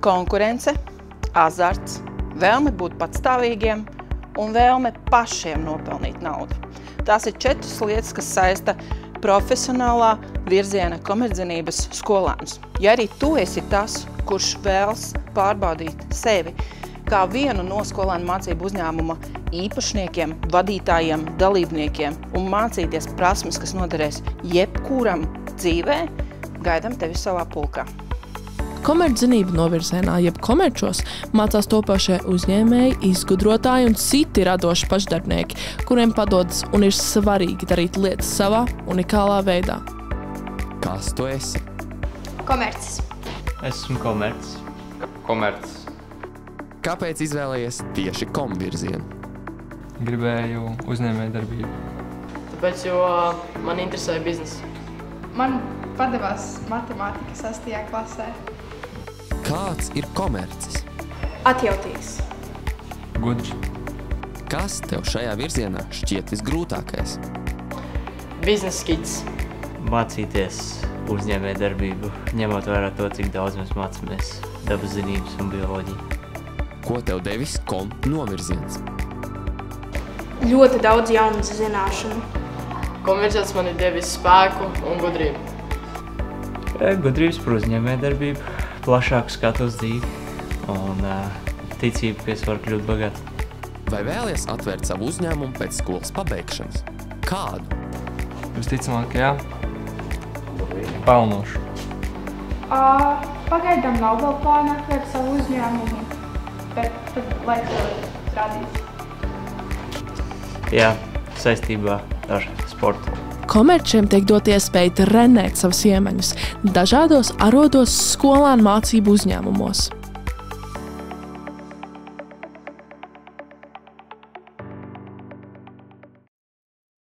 konkurence, azarts, vēlme būt patstāvīgiem un vēlme pašiem nopelnīt naudu. Tās ir 4 lietas, kas saista profesionālā virziena komercdzinības skolēnus. Ja arī tu esi tas, kurš vēlas pārbaudīt sevi kā vienu no skolēnu mācību uzņēmuma īpašniekiem, vadītājiem, dalībniekiem un mācīties prasmes, kas noderēs jebkuram dzīvē, gaidām tevi savā pulkā. Komercdzinību novirzienā, jeb komerčos, mācās topošie uzņēmēji, izgudrotāji un citi radoši pašdarbnieki, kuriem padodas un ir svarīgi darīt lietas savā unikālā veidā. Kas tu esi? Komercis. Esmu komercis. Komercis. Kāpēc izvēlējies tieši virzienu? Gribēju uzņēmējdarbību. Tāpēc, jo man interesēja biznesa. Man padevās matemātika 6. klasē. Kāds ir komercis? Atjautīgs. Gudrs. Kas tev šajā virzienā šķiet visgrūtākais? Biznesa skids. Mācīties uzņēmējdarbību, ņemot vērā to, cik daudz mēs mācāmies dabas zinības un bioloģiju. Ko tev devis novirziens? Ļoti daudz jaunu zināšanu. Komerciāls man ir devis spēku un gudrību. Gudrības par uzņēmējdarbību, plašāku skatu uz dzīvi un ticību, ka es varu kļūt bagāts. Vai vēlies atvērt savu uzņēmumu pēc skolas pabeigšanas? Kādu? Visticamāk, jā. Pelnošu. Pagaidām nav vēl plāna atvērt savu uzņēmumu, bet tad laiks rādīs. Jā, saistībā ar sportu. Komerčiem tiek dot iespēja trenēt savas iemaņas dažādos arodos skolēnu mācību uzņēmumos.